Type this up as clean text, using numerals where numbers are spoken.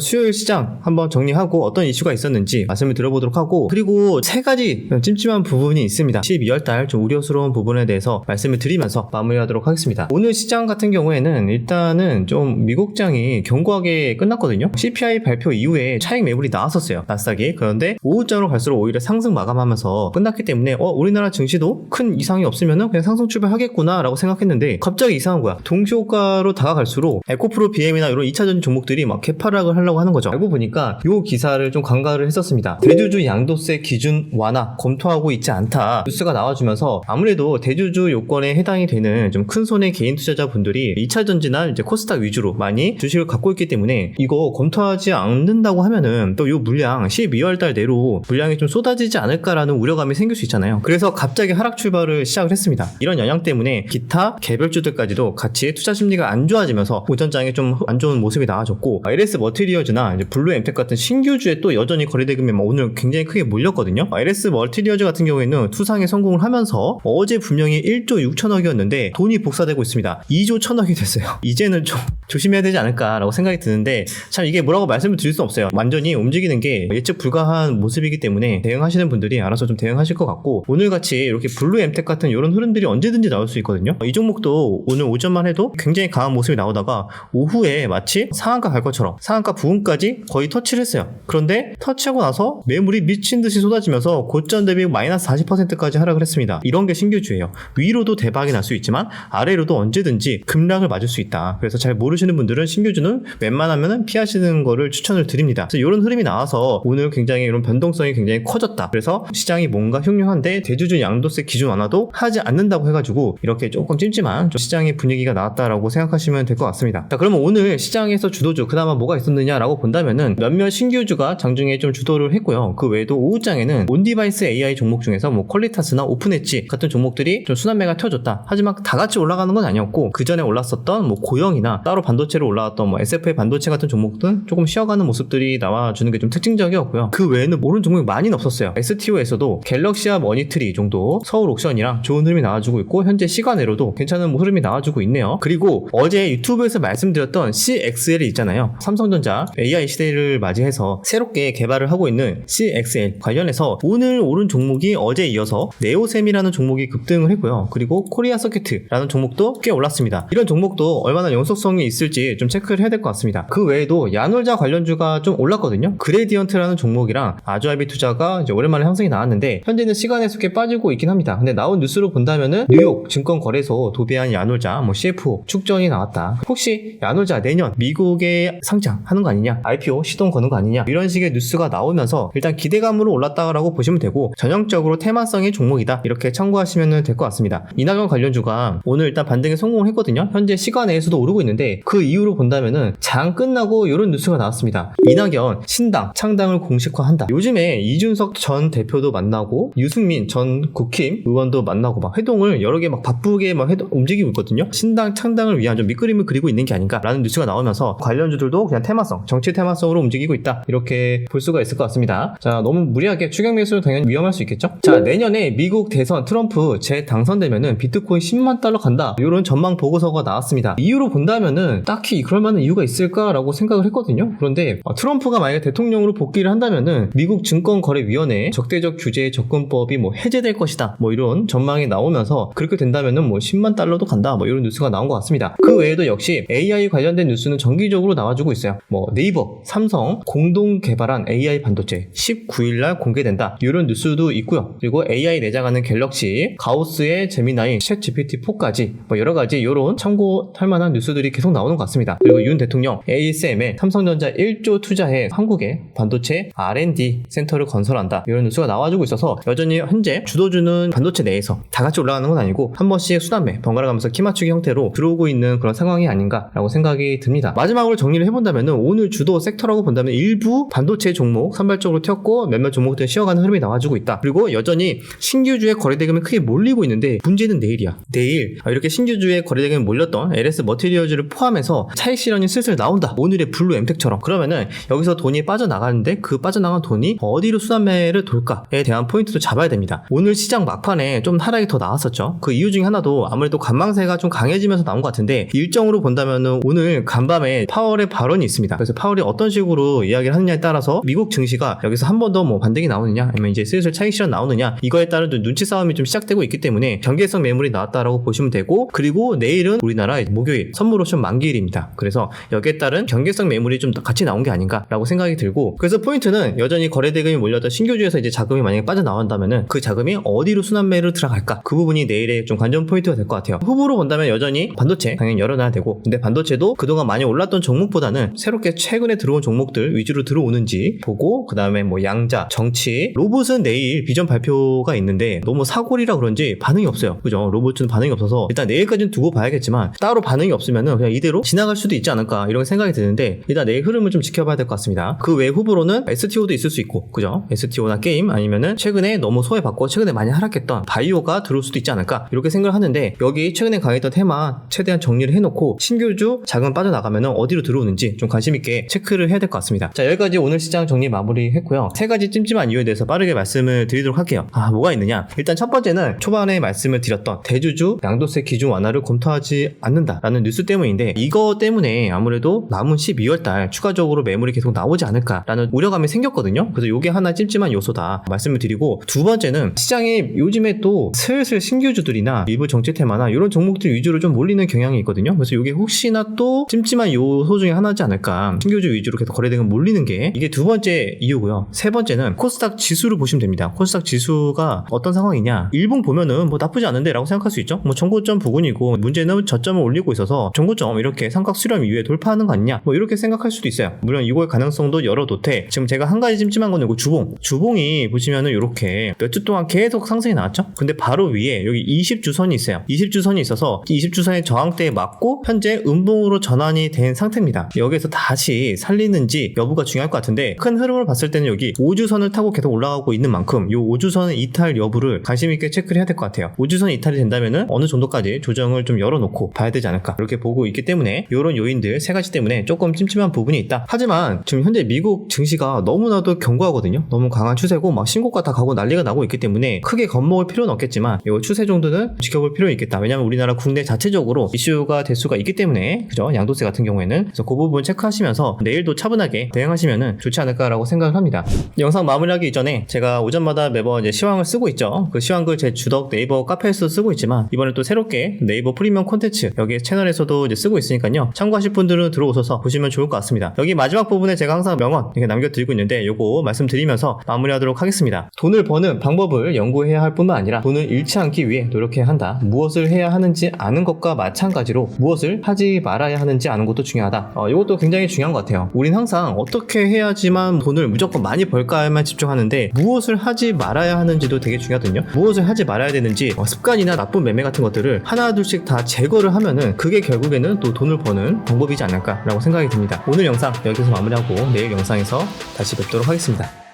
수요일 시장 한번 정리하고 어떤 이슈가 있었는지 말씀을 드려보도록 하고, 그리고 세 가지 찜찜한 부분이 있습니다. 12월달 좀 우려스러운 부분에 대해서 말씀을 드리면서 마무리하도록 하겠습니다. 오늘 시장 같은 경우에는 일단은 좀 미국장이 견고하게 끝났거든요. CPI 발표 이후에 차익 매물이 나왔었어요, 나스닥이. 그런데 오후장으로 갈수록 오히려 상승 마감하면서 끝났기 때문에 우리나라 증시도 큰 이상이 없으면 그냥 상승 출발하겠구나 라고 생각했는데, 갑자기 이상한 거야. 동시효과로 다가갈수록 에코프로 BM이나 이런 2차전 종목들이 막 개파락을 하려고 하는 거죠. 알고 보니까 요 기사를 좀 간과를 했었습니다. 대주주 양도세 기준 완화 검토하고 있지 않다 뉴스가 나와주면서, 아무래도 대주주 요건에 해당이 되는 좀 큰 손의 개인 투자자분들이 2차전지나 이제 코스닥 위주로 많이 주식을 갖고 있기 때문에 이거 검토하지 않는다고 하면은 또 요 물량 12월달 내로 물량이 좀 쏟아지지 않을까라는 우려감이 생길 수 있잖아요. 그래서 갑자기 하락 출발을 시작을 했습니다. 이런 영향 때문에 기타 개별주들까지도 같이 투자 심리가 안 좋아지면서 오전장에 좀 안 좋은 모습이 나와줬고, LS 머티리얼즈나 이제 블루 엠텍 같은 신규주에 또 여전히 거래대금이 오늘 굉장히 크게 몰렸거든요. LS 머티리얼즈 같은 경우에는 투상에 성공을 하면서 어제 분명히 1조 6천억이었는데 돈이 복사되고 있습니다. 2조 1천억이 됐어요. 이제는 좀 조심해야 되지 않을까라고 생각이 드는데, 참 이게 뭐라고 말씀을 드릴 수 없어요. 완전히 움직이는 게 예측 불가한 모습이기 때문에 대응하시는 분들이 알아서 좀 대응하실 것 같고, 오늘같이 이렇게 블루 엠텍 같은 이런 흐름들이 언제든지 나올 수 있거든요. 이 종목도 오늘 오전만 해도 굉장히 강한 모습이 나오다가 오후에 마치 상한가 갈 것처럼 상한가 부근까지 거의 터치를 했어요. 그런데 터치하고 나서 매물이 미친듯이 쏟아지면서 고점 대비 마이너스 40%까지 하락을 했습니다. 이런 게 신규주예요. 위로도 대박이 날 수 있지만 아래로도 언제든지 급락을 맞을 수 있다. 그래서 잘 모르시는 분들은 신규주는 웬만하면 피하시는 거를 추천을 드립니다. 그래서 이런 흐름이 나와서 오늘 굉장히 이런 변동성이 굉장히 커졌다. 그래서 시장이 뭔가 흉흉한데 대주주 양도세 기준 완화도 하지 않는다고 해가지고 이렇게 조금 찜찜한 시장의 분위기가 나왔다라고 생각하시면 될 것 같습니다. 자, 그러면 오늘 시장에서 주도주 그나마 뭐가 있었느냐라고 본다면은 몇몇 신규주가 장중에 좀 주도를 했고요. 그 외에도 오후장에는 온디바이스 AI 종목 중에서 뭐 퀄리타스나 오픈엣지 같은 종목들이 좀 순환매가 튀어줬다. 하지만 다 같이 올라가는 건 아니었고, 그 전에 올랐었던 뭐 고영이나 따로 반도체로 올라왔던 뭐 SFA 반도체 같은 종목들 조금 쉬어가는 모습들이 나와주는 게 좀 특징적이었고요. 그 외에는 모르는 종목이 많이는 없었어요. STO에서도 갤럭시와 머니트리 정도 서울 옥션이랑 좋은 흐름이 나와주고 있고, 현재 시간으로도 괜찮은 뭐 흐름이 나와주고 있네요. 그리고 어제 유튜브에서 말씀드렸던 CXL이 있잖아요. 삼성전자 AI 시대를 맞이해서 새롭게 개발을 하고 있는 CXL 관련해서 오늘 오른 종목이 어제 이어서 네오셈이라는 종목이 급등을 했고요. 그리고 코리아 서큐트라는 종목도 꽤 올랐습니다. 이런 종목도 얼마나 연속성이 있을지 좀 체크를 해야 될 것 같습니다. 그 외에도 야놀자 관련주가 좀 올랐거든요. 그레디언트라는 종목이랑 아주아비 투자가 이제 오랜만에 상승이 나왔는데 현재는 시간에서 꽤 빠지고 있긴 합니다. 근데 나온 뉴스로 본다면은 뉴욕 증권거래소 도배한 야놀자 뭐 CFO 축전이 나왔다. 혹시 야놀자 내년 미국에 상장하는 거 아니냐, IPO 시동 거는 거 아니냐, 이런 식의 뉴스가 나오면서 일단 기대감으로 올랐다라고 보시면 되고, 전형적으로 테마성의 종목이다 이렇게 참고하시면 될 것 같습니다. 이낙연 관련주가 오늘 일단 반등에 성공을 했거든요. 현재 시간 내에서도 오르고 있는데, 그 이후로 본다면은 장 끝나고 이런 뉴스가 나왔습니다. 이낙연 신당 창당을 공식화한다. 요즘에 이준석 전 대표도 만나고 유승민 전 국힘 의원도 만나고 막 회동을 여러 개 막 바쁘게 막 움직이고 있거든요. 신당 창당을 위한 좀 밑그림을 그리고 있는 게 아닌가라는 뉴스가 나오면서 관련주들도 그냥 테마성, 정치 테마성으로 움직이고 있다 이렇게 볼 수가 있을 것 같습니다. 자, 너무 무리하게 추격 매수는 당연히 위험할 수 있겠죠. 자, 내년에 미국 대선 트럼프 재당선되면은 비트코인 10만 달러 간다 이런 전망 보고서가 나왔습니다. 이유로 본다면은 딱히 그럴 만한 이유가 있을까라고 생각을 했거든요. 그런데 트럼프가 만약에 대통령으로 복귀를 한다면은 미국 증권거래위원회 적대적 규제 접근법이 뭐 해제될 것이다 뭐 이런 전망이 나오면서, 그렇게 된다면은 뭐 10만 달러도 간다 뭐 이런 뉴스가 나온 것 같습니다. 그 외에도 역시 AI 관련된 뉴스는 정기적으로 나와주고 있어요. 뭐 네이버, 삼성 공동 개발한 AI 반도체 19일날 공개된다 이런 뉴스도 있고요. 그리고 AI 내장하는 갤럭시, 가우스의 제미나이, 챗 GPT-4까지 뭐 여러가지 이런 참고할 만한 뉴스들이 계속 나오는 것 같습니다. 그리고 윤 대통령 ASM에 삼성전자 1조 투자해 한국에 반도체 R&D 센터를 건설한다 이런 뉴스가 나와주고 있어서, 여전히 현재 주도주는 반도체 내에서 다 같이 올라가는 건 아니고 한 번씩 수단매 번갈아 가면서 키 맞추기 형태로 들어오고 있는 그런 상황이 아닌가라고 생각이 듭니다. 마지막으로 정리를 해본다면 오늘 주도 섹터라고 본다면 일부 반도체 종목 산발적으로 튀었고 몇몇 종목들 쉬어가는 흐름이 나와주고 있다. 그리고 여전히 신규주의 거래대금이 크게 몰리고 있는데, 문제는 내일이야. 내일 이렇게 신규주의 거래대금이 몰렸던 LS 머티리얼즈를 포함해서 차익 실현이 슬슬 나온다. 오늘의 블루 엠텍처럼. 그러면은 여기서 돈이 빠져나가는데 그 빠져나간 돈이 어디로 수단매를 돌까에 대한 포인트도 잡아야 됩니다. 오늘 시장 막판에 좀 하락이 더 나왔었죠. 그 이유 중에 하나도 아무래도 간망세가 좀 강해지면서 나온 것 같은데, 일정으로 본다면은 오늘 간밤에 파월의 발언이 있습니다. 그래서 파월이 어떤 식으로 이야기를 하느냐에 따라서 미국 증시가 여기서 한 번 더 뭐 반등이 나오느냐 아니면 이제 슬슬 차익 실현 나오느냐 이거에 따른 눈치 싸움이 좀 시작되고 있기 때문에 경계성 매물이 나왔다라고 보시면 되고, 그리고 내일은 우리나라 목요일 선물 옵션 만기일입니다. 그래서 여기에 따른 경계성 매물이 좀 같이 나온 게 아닌가라고 생각이 들고, 그래서 포인트는 여전히 거래 대금이 몰렸던 신규주에서 이제 자금이 만약에 빠져나온다면은 그 자금이 어디로 순환매를 들어갈까, 그 부분이 내일의 좀 관전 포인트가 될 것 같아요. 후보로 본다면 여전히 반도체 당연히 열어놔야 되고, 근데 반도체도 그동안 많이 올랐던 종목보다는 새롭게 최근에 들어온 종목들 위주로 들어오는지 보고, 그 다음에 뭐 양자, 정치, 로봇은 내일 비전 발표가 있는데 너무 사골이라 그런지 반응이 없어요. 그죠? 로봇은 반응이 없어서 일단 내일까지는 두고 봐야겠지만 따로 반응이 없으면은 그냥 이대로 지나갈 수도 있지 않을까 이런 생각이 드는데, 일단 내일 흐름을 좀 지켜봐야 될 것 같습니다. 그 외 후보로는 STO도 있을 수 있고, 그죠? STO나 게임, 아니면은 최근에 너무 소외받고 최근에 많이 하락했던 바이오가 들어올 수도 있지 않을까 이렇게 생각을 하는데, 여기 최근에 강했던 테마 최대한 정리를 해놓고 신규주 자금 빠져나가면은 어디로 들어오는지 좀 관심있게 체크를 해야 될 것 같습니다. 자, 여기까지 오늘 시장 정리 마무리했고요. 세 가지 찜찜한 이유에 대해서 빠르게 말씀을 드리도록 할게요. 뭐가 있느냐, 일단 첫 번째는 초반에 말씀을 드렸던 대주주 양도세 기준 완화를 검토하지 않는다라는 뉴스 때문인데, 이거 때문에 아무래도 남은 12월달 추가적으로 매물이 계속 나오지 않을까라는 우려감이 생겼거든요. 그래서 이게 하나 찜찜한 요소다 말씀을 드리고, 두 번째는 시장이 요즘에 또 슬슬 신규주들이나 일부 정치 테마나 이런 종목들 위주로 좀 몰리는 경향이 있거든요. 그래서 이게 혹시나 또 찜찜한 요소 중에 하나지 않을까, 신규주 위주로 계속 거래대금 몰리는 게, 이게 두 번째 이유고요. 세 번째는 코스닥 지수를 보시면 됩니다. 코스닥 지수가 어떤 상황이냐, 일봉 보면은 뭐 나쁘지 않은데 라고 생각할 수 있죠. 뭐 정고점 부근이고, 문제는 저점을 올리고 있어서 정고점 이렇게 삼각 수렴 이후에 돌파하는 거 아니냐, 뭐 이렇게 생각할 수도 있어요. 물론 이거의 가능성도 열어놓되, 지금 제가 한 가지 찜찜한 건 이거 주봉이 보시면은 이렇게 몇 주 동안 계속 상승이 나왔죠. 근데 바로 위에 여기 20주선이 있어요. 20주선이 있어서 20주선의 저항대에 맞고 현재 음봉으로 전환이 된 상태입니다. 여기에서 다시 살리는지 여부가 중요할 것 같은데, 큰 흐름을 봤을 때는 여기 5주선을 타고 계속 올라가고 있는 만큼 이 5주선의 이탈 여부를 관심 있게 체크를 해야 될 것 같아요. 5주선 이탈이 된다면은 어느 정도까지 조정을 좀 열어놓고 봐야 되지 않을까 이렇게 보고 있기 때문에, 이런 요인들 세 가지 때문에 조금 찜찜한 부분이 있다. 하지만 지금 현재 미국 증시가 너무나도 견고하거든요. 너무 강한 추세고 막 신고가 다 가고 난리가 나고 있기 때문에 크게 겁먹을 필요는 없겠지만, 이 추세 정도는 지켜볼 필요는 있겠다. 왜냐면 우리나라 국내 자체적으로 이슈가 될 수가 있기 때문에, 그죠? 양도세 같은 경우에는. 그래서 그 부분 체크하시면서 내일도 차분하게 대응하시면은 좋지 않을까라고 생각을 합니다. 영상 마무리하기 이전에 제가 오전마다 매번 이제 시황을 쓰고 있죠. 그 시황글 제 주덕 네이버 카페에서 쓰고 있지만, 이번에 또 새롭게 네이버 프리미엄 콘텐츠 여기 채널에서도 이제 쓰고 있으니까요. 참고하실 분들은 들어오셔서 보시면 좋을 것 같습니다. 여기 마지막 부분에 제가 항상 명언 이렇게 남겨드리고 있는데, 요거 말씀드리면서 마무리하도록 하겠습니다. 돈을 버는 방법을 연구해야 할 뿐만 아니라 돈을 잃지 않기 위해 노력해야 한다. 무엇을 해야 하는지 아는 것과 마찬가지로 무엇을 하지 말아야 하는지 아는 것도 중요하다. 이것도 굉장히 중요한 것 같아요. 우린 항상 어떻게 해야지만 돈을 무조건 많이 벌까에만 집중하는데, 무엇을 하지 말아야 하는지도 되게 중요하거든요. 무엇을 하지 말아야 되는지, 습관이나 나쁜 매매 같은 것들을 하나 둘씩 다 제거를 하면은 그게 결국에는 또 돈을 버는 방법이지 않을까라고 생각이 듭니다. 오늘 영상 여기서 마무리하고 내일 영상에서 다시 뵙도록 하겠습니다.